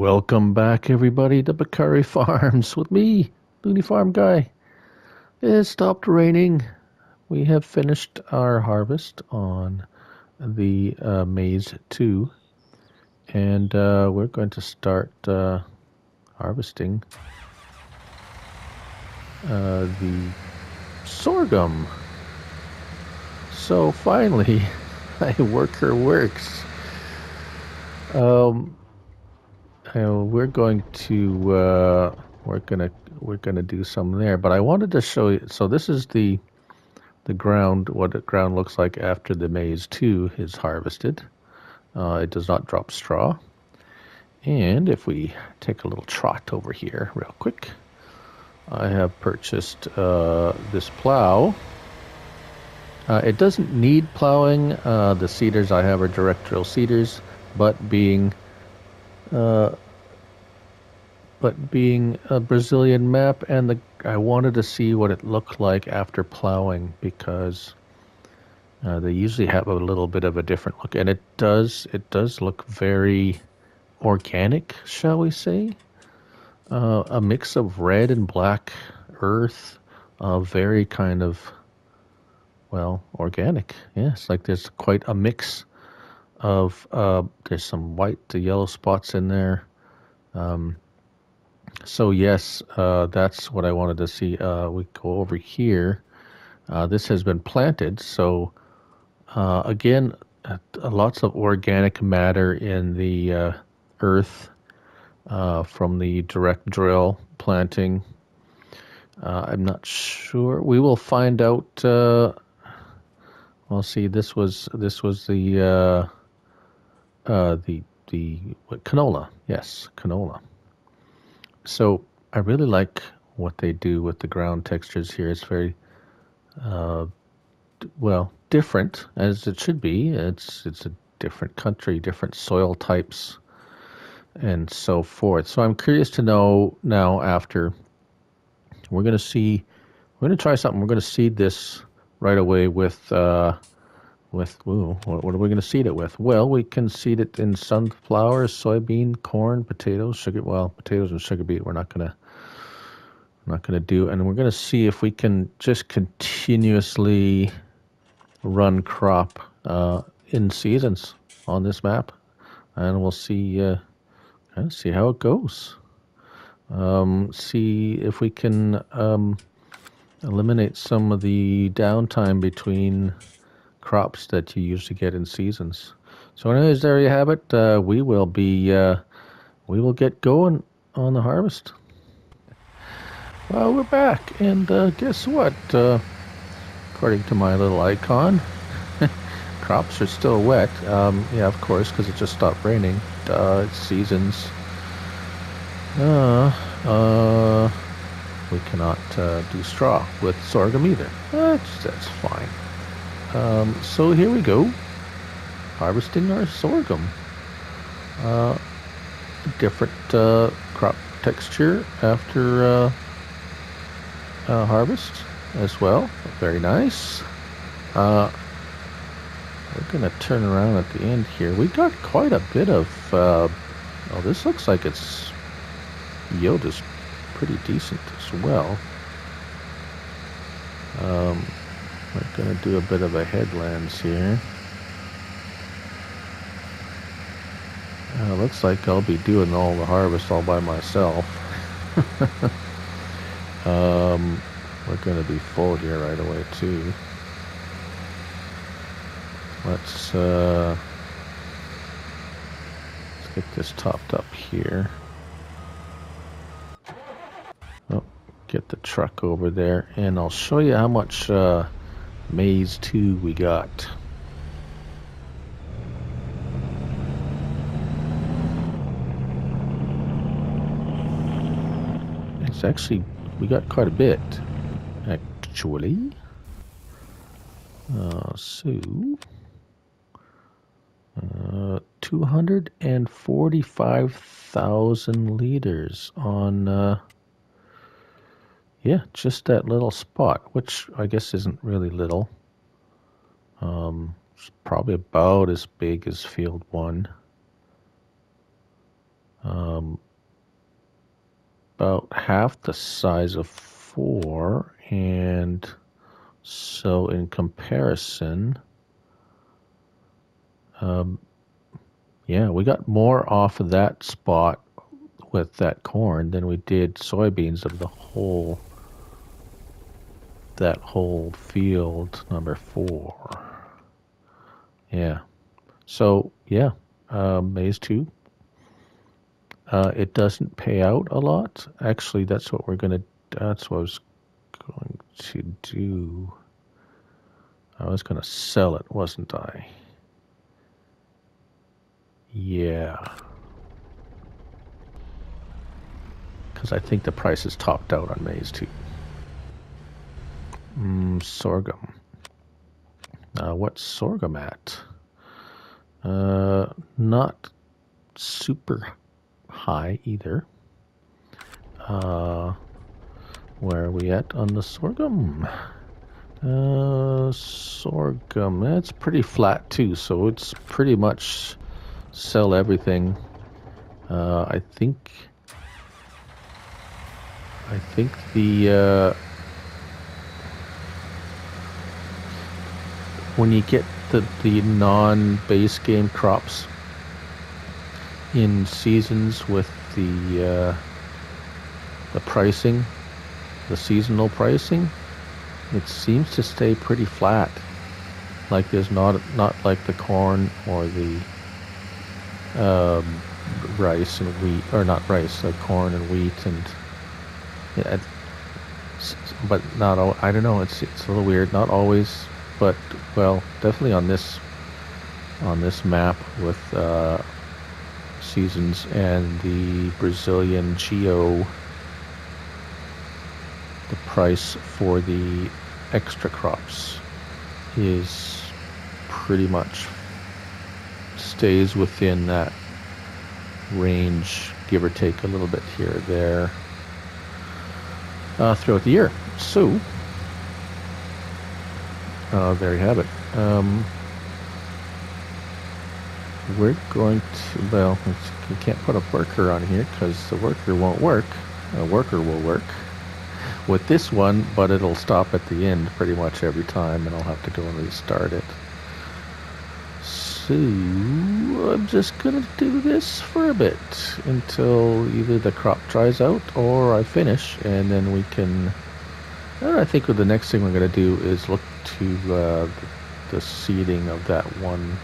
Welcome back, everybody, to Bacuri Farms with me, Looney Farm Guy. It stopped raining. We have finished our harvest on the maize 2, and we're going to start harvesting the sorghum. So finally, my worker works. We're going to we're gonna do some there, but I wanted to show you. So this is the ground, what the ground looks like after the maize 2 is harvested. It does not drop straw. And if we take a little trot over here real quick, I have purchased this plow. It doesn't need plowing. The seeders I have are direct drill seeders, but being a Brazilian map, and I wanted to see what it looked like after plowing, because they usually have a little bit of a different look, and it does look very organic, shall we say? A mix of red and black earth, very kind of, well, organic. Yeah, it's like there's quite a mix of there's some white to yellow spots in there. So yes, that's what I wanted to see. We go over here. This has been planted, so again, lots of organic matter in the earth from the direct drill planting. I'm not sure. We will find out. Well, see, this was the what, canola. Yes, canola. So I really like what they do with the ground textures here. It's very, well, different, as it should be. It's a different country, different soil types, and so forth. So I'm curious to know now, after we're going to try something. We're going to seed this right away with ooh, what are we going to seed it with? Well, we can seed it in sunflower, soybean, corn, potatoes, sugar. Well, potatoes and sugar beet we're not going to do, and we're going to see if we can just continuously run crop in seasons on this map, and we'll see see how it goes. See if we can eliminate some of the downtime between crops that you usually get in seasons. So anyways, there you have it. We will get going on the harvest. Well, we're back, and guess what? According to my little icon, crops are still wet. Yeah, of course, because it just stopped raining. It's seasons. We cannot do straw with sorghum either. That's fine. So here we go, harvesting our sorghum. Different crop texture after harvest as well. Very nice. We're gonna turn around at the end here. We got quite a bit of. Oh, this looks like its yield is pretty decent as well. We're going to do a bit of a headlands here. Looks like I'll be doing all the harvest all by myself. We're going to be full here right away too. Let's get this topped up here. Oh, get the truck over there, and I'll show you how much maize 2 we got. It's actually, we got quite a bit, actually. So 245,000 liters on yeah, just that little spot, which I guess isn't really little. It's probably about as big as field 1. Um, about half the size of 4, and so in comparison, yeah, we got more off of that spot with that corn than we did soybeans of that whole field number 4. Yeah. So yeah, maize 2. It doesn't pay out a lot. Actually, that's what that's what I was going to do. I was gonna sell it, wasn't I? Yeah. Because I think the price is topped out on maize too. Sorghum. What's sorghum at? Not super high either. Where are we at on the sorghum? Sorghum. It's pretty flat too, so it's pretty much sell everything. I think the when you get the non-base game crops in seasons with the pricing, the seasonal pricing, it seems to stay pretty flat. Like there's not like the corn or the rice and wheat, or not rice, like corn and wheat, and yeah, but not all. I don't know. It's a little weird. Not always, but well, definitely on this map with seasons and the Brazilian Geo, the price for the extra crops is pretty much stays within that range, give or take a little bit here or there, throughout the year. So there you have it. We're going to, well, you can't put a worker on here because the worker won't work. A worker will work with this one, but it'll stop at the end pretty much every time, and I'll have to go and restart it. So I'm just gonna do this for a bit until either the crop dries out or I finish, and then we can. I think the next thing we're gonna do is look to the seeding of that one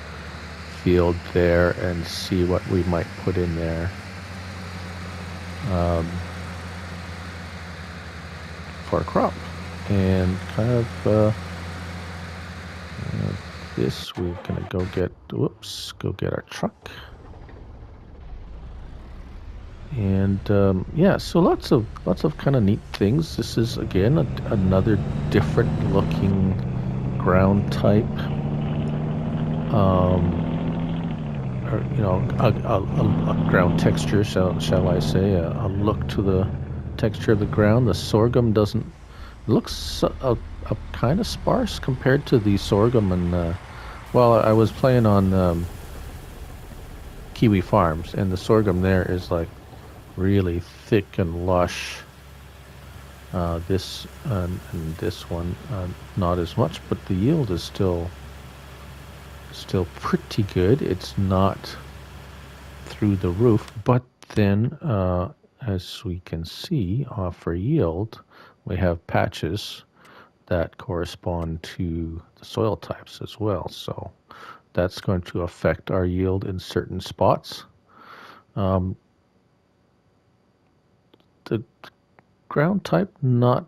field there and see what we might put in there. For a crop, and kind of this we're gonna go get our truck, and yeah, so lots of kind of neat things. This is again another different looking ground type, or a ground texture, shall I say, a look to the texture of the ground. The sorghum looks kind of sparse compared to the sorghum, and well, I was playing on Kiwi Farms, and the sorghum there is like really thick and lush. This and this one not as much, but the yield is still pretty good. It's not through the roof, but then as we can see, for yield, we have patches that correspond to the soil types as well. So that's going to affect our yield in certain spots. The ground type not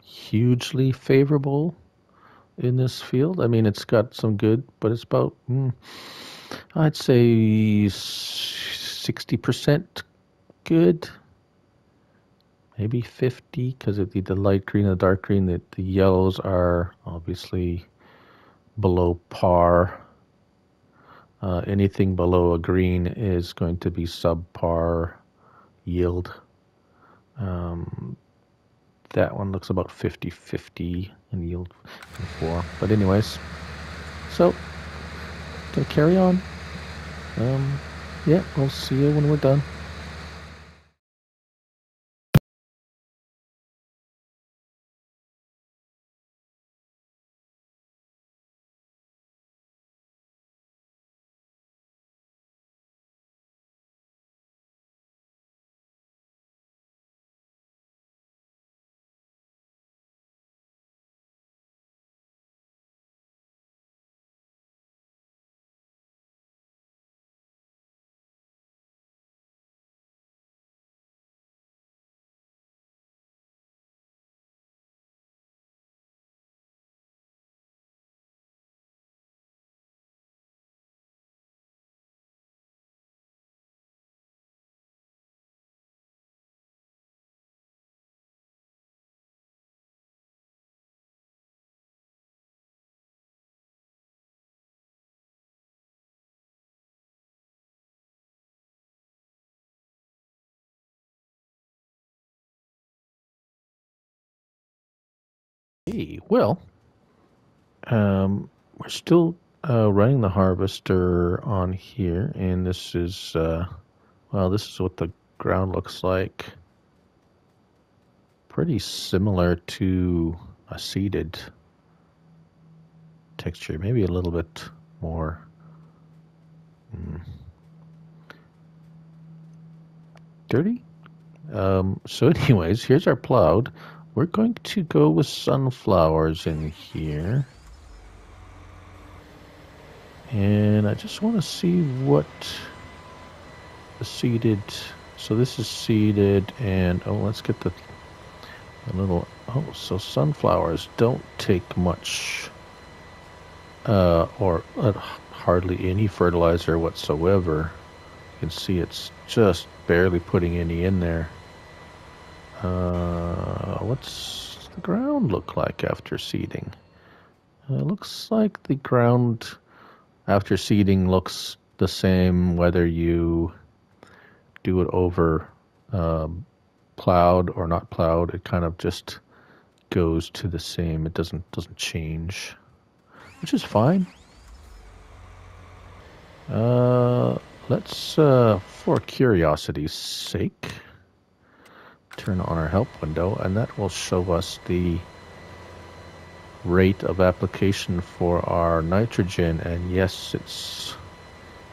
hugely favorable in this field. I mean, it's got some good, but it's about, I'd say 60% good, maybe 50, because of the light green and the dark green. The yellows are obviously below par. Anything below a green is going to be subpar yield. That one looks about 50-50 in yield before. But anyways, so gonna carry on. Yeah, we'll see you when we're done. Hey, well, we're still running the harvester on here, and this is well, this is what the ground looks like. Pretty similar to a seeded texture, maybe a little bit more dirty. So anyways, here's our plowed. We're going to go with sunflowers in here. And I just want to see what the seeded, so this is seeded, and oh, let's get the little, oh, so sunflowers don't take much or hardly any fertilizer whatsoever. You can see it's just barely putting any in there. What's the ground look like after seeding? It looks like the ground after seeding looks the same whether you do it over plowed or not plowed. It kind of just goes to the same. It doesn't change, which is fine. Let's for curiosity's sake turn on our help window, and that will show us the rate of application for our nitrogen. And yes,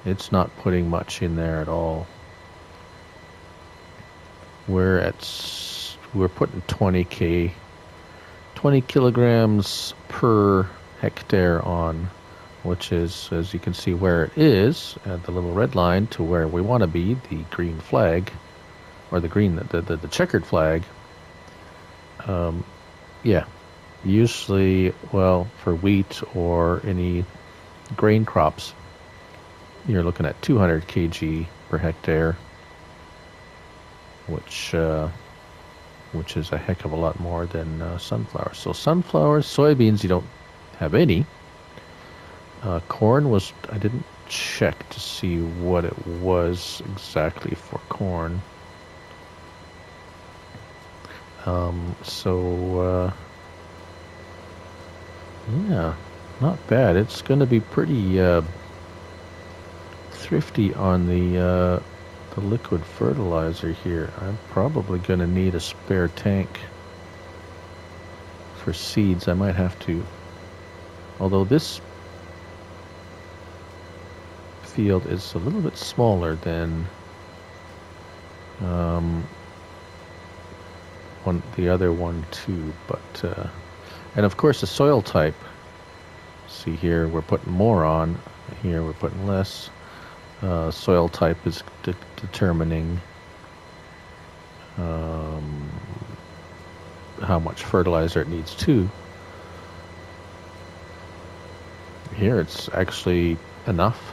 it's not putting much in there at all. We're putting 20 kilograms per hectare on, which is, as you can see where it is, the little red line to where we want to be, the green flag, or the checkered flag. Yeah, usually, well, for wheat or any grain crops, you're looking at 200 kg per hectare, which is a heck of a lot more than sunflowers. So sunflowers, soybeans, you don't have any. Corn was, I didn't check to see what it was exactly for corn. Yeah, not bad. It's going to be pretty thrifty on the liquid fertilizer here. I'm probably going to need a spare tank for seeds. I might have to, although this field is a little bit smaller than the other one too, but and of course the soil type, see here we're putting more on, here we're putting less. Soil type is determining how much fertilizer it needs too. Here it's actually enough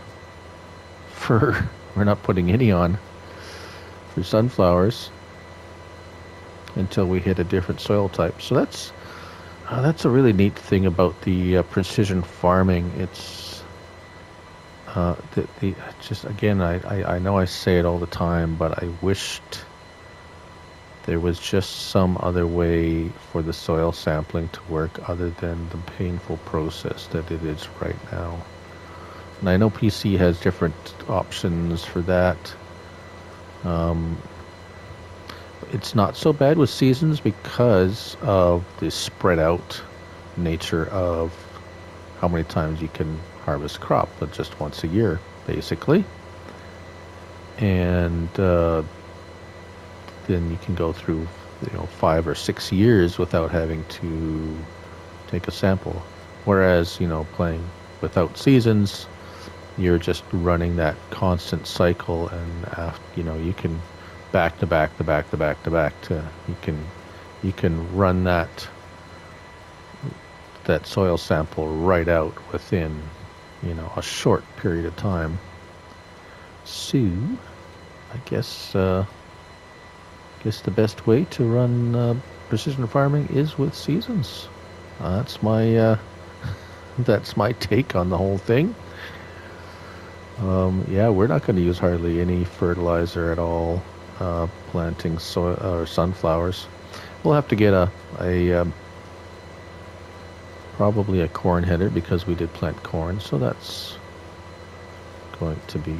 for, we're not putting any on for sunflowers until we hit a different soil type. So that's a really neat thing about the precision farming. It's just, again, I know I say it all the time, but I wished there was just some other way for the soil sampling to work other than the painful process that it is right now. And I know PC has different options for that. It's not so bad with seasons because of the spread out nature of how many times you can harvest crop, but just once a year, basically. And then you can go through, 5 or 6 years without having to take a sample. Whereas, playing without seasons, you're just running that constant cycle, and after, you can back to back to back to back to back to you can run that soil sample right out within a short period of time. So I guess the best way to run precision farming is with seasons. That's my take on the whole thing. Yeah, we're not going to use hardly any fertilizer at all planting soy or sunflowers. We'll have to get a probably a corn header because we did plant corn, so that's going to be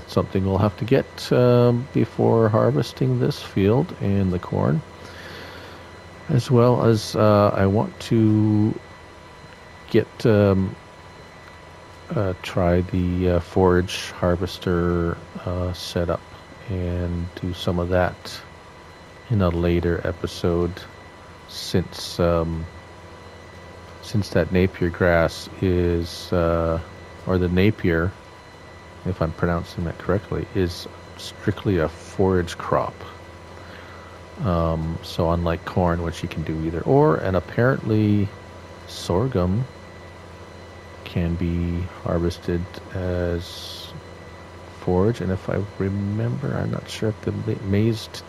something we'll have to get before harvesting this field and the corn. As well as I want to get try the forage harvester set up and do some of that in a later episode, since that Napier grass is or the Napier, if I'm pronouncing that correctly, is strictly a forage crop. So unlike corn, which you can do either or, and apparently sorghum can be harvested as forage. And if I remember, I'm not sure if the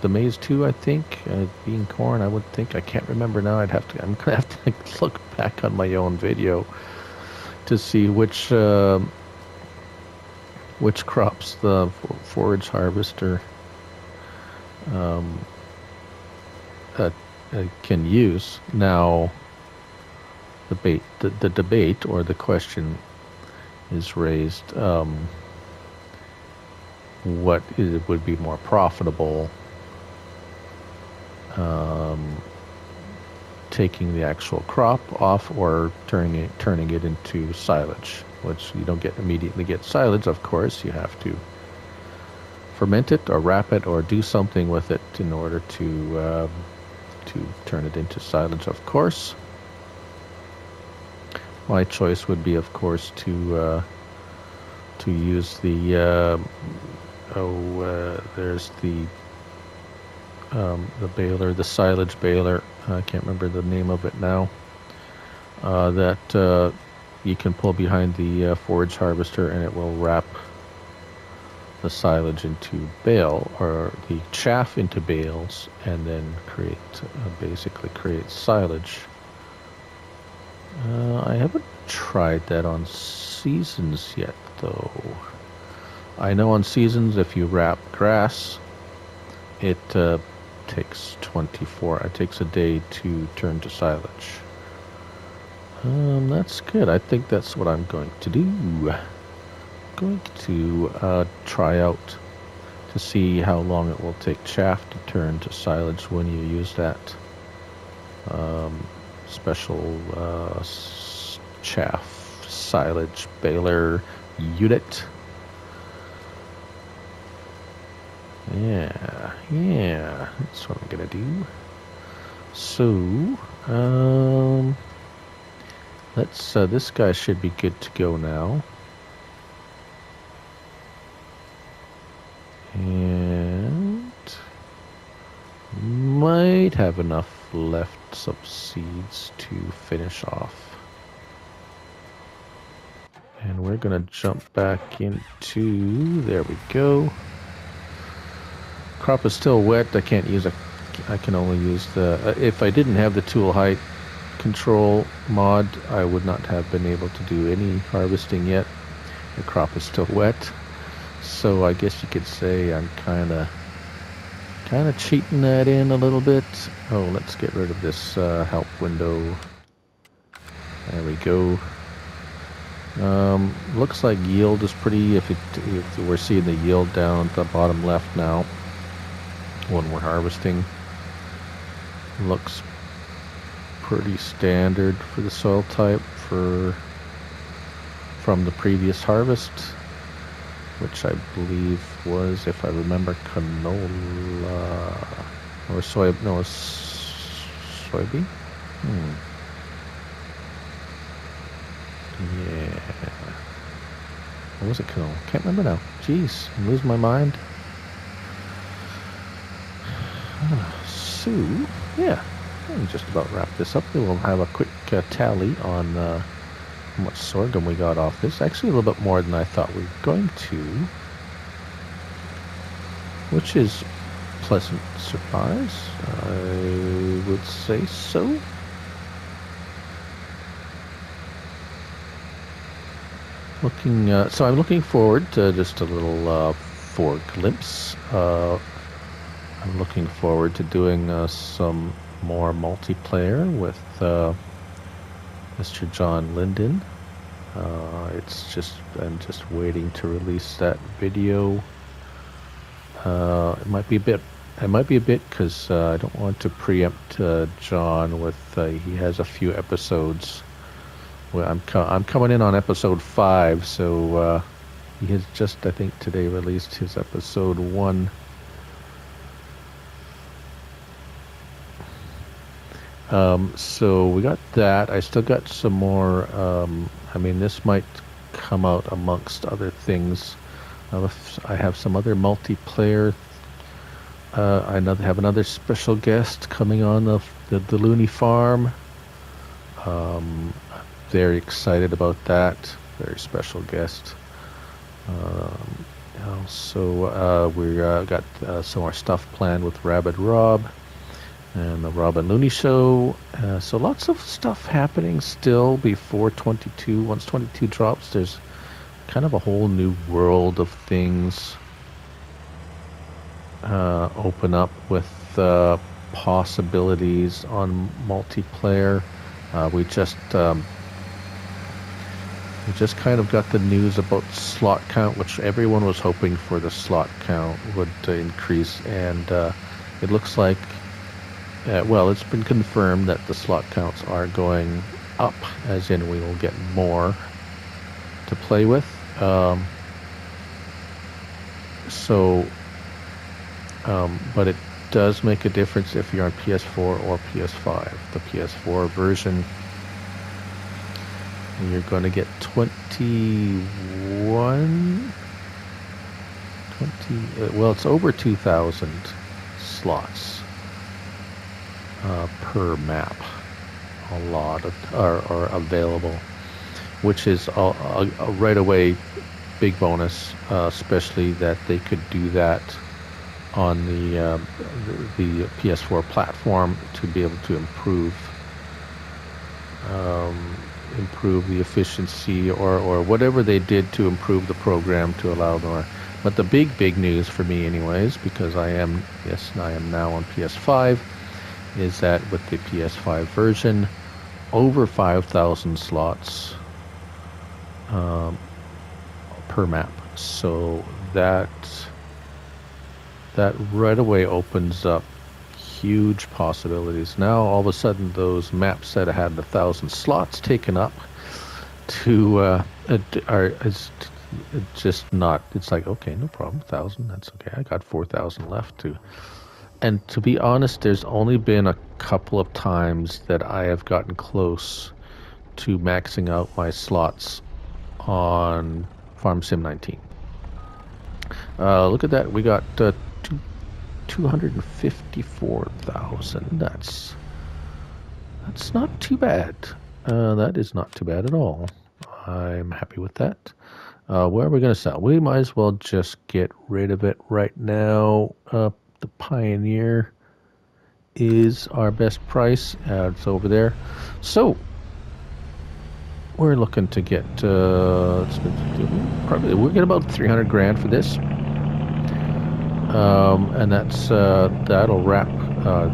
maize too, I think, being corn, I would think, I can't remember now. I'm gonna have to look back on my own video to see which crops the forage harvester can use. Now, the debate or the question is raised: would be more profitable, taking the actual crop off or turning it into silage? Which you don't immediately get silage, of course. You have to ferment it or wrap it or do something with it in order to turn it into silage, of course. My choice would be, of course, to use the there's the baler, the silage baler. I can't remember the name of it now. That you can pull behind the forage harvester, and it will wrap the silage into bale, or the chaff into bales, and then basically create silage. I haven't tried that on seasons yet, though. I know on seasons, if you wrap grass, it takes it takes a day to turn to silage. That's good. I think that's what I'm going to do. I'm going to try out to see how long it will take chaff to turn to silage when you use that special chaff silage baler unit. Yeah, that's what I'm gonna do. So, let's. This guy should be good to go now, and might have enough left some seeds to finish off. And we're gonna jump back into. There we go. Crop is still wet. I can only use the, if I didn't have the tool height control mod, I would not have been able to do any harvesting yet. The crop is still wet. So I guess you could say I'm kind of cheating that in a little bit. Oh, let's get rid of this help window. There we go. Looks like yield is pretty, if we're seeing the yield down at the bottom left now when we're harvesting. Looks pretty standard for the soil type from the previous harvest, which I believe was, if I remember, canola or soy. No, it's soybean. Yeah. Or was it canola? Can't remember now. Jeez, I'm losing my mind. So, yeah, I'll just about wrap this up. Then we'll have a quick tally on how much sorghum we got off this. Actually, a little bit more than I thought we were going to, which is a pleasant surprise, I would say so. So I'm looking forward to just a little for glimpse. I'm looking forward to doing some more multiplayer with Mr. John Linden. I'm just waiting to release that video. It might be a bit because I don't want to preempt John with he has a few episodes. Well, I'm coming in on episode 5, so he has just, I think, today released his episode 1. So we got that. I still got some more. I mean, this might come out amongst other things. I have some other multiplayer. I have another special guest coming on the Looney Farm. Very excited about that. Very special guest. Also, we got some more stuff planned with Rabbit Rob and the Rob and Looney Show. So lots of stuff happening still before 22. Once 22 drops, there's kind of a whole new world of things open up with possibilities on multiplayer. We just kind of got the news about slot count, which everyone was hoping for the slot count would increase, and it looks like, well, it's been confirmed that the slot counts are going up, as in we will get more to play with. But it does make a difference if you're on PS4 or PS5. The PS4 version, you're going to get well, it's over 2,000 slots per map. A lot are available, which is a right away big bonus, especially that they could do that on the PS4 platform to be able to improve the efficiency or whatever they did to improve the program to allow more. But the big news for me anyways, because I am now on PS5, is that with the PS5 version, over 5,000 slots per map. So that right away opens up huge possibilities. Now all of a sudden those maps that had 1,000 slots taken up it's just not. It's like, okay, no problem, 1,000, that's okay. I got 4,000 left to. And to be honest, there's only been a couple of times that I have gotten close to maxing out my slots on Farm Sim 19. Look at that, we got 254,000. That's not too bad. That is not too bad at all. I'm happy with that. Where are we going to sell? We might as well just get rid of it right now. The Pioneer is our best price. It's over there. So we're looking to get we'll get about 300 grand for this. And that'll wrap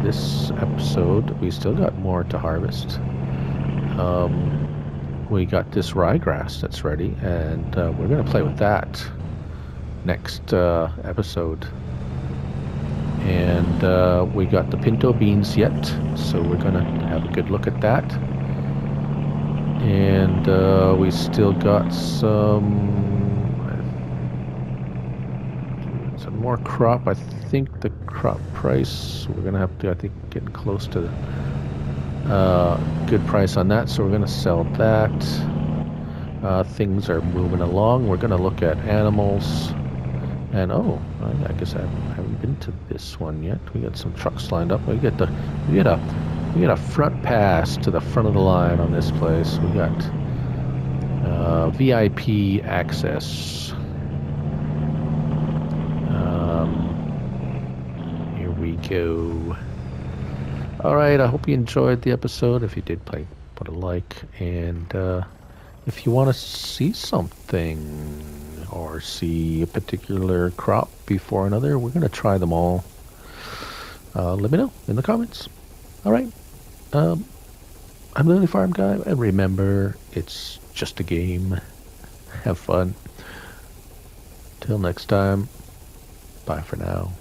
this episode. We still got more to harvest. we got this ryegrass that's ready, and we're going to play with that next episode. And we got the pinto beans yet, so we're going to have a good look at that. And we still got some more crop. I think the crop price, we're going to have to, I think, get close to good price on that, so we're going to sell that. Things are moving along. We're going to look at animals. And I guess I haven't been to this one yet. We got some trucks lined up. We get a front pass to the front of the line on this place. We got VIP access. Here we go. All right. I hope you enjoyed the episode. If you did, put a like, and if you want to see something or see a particular crop before another, we're going to try them all. Let me know in the comments. All right. I'm Lily Farm Guy, and remember, it's just a game. Have fun. Till next time, bye for now.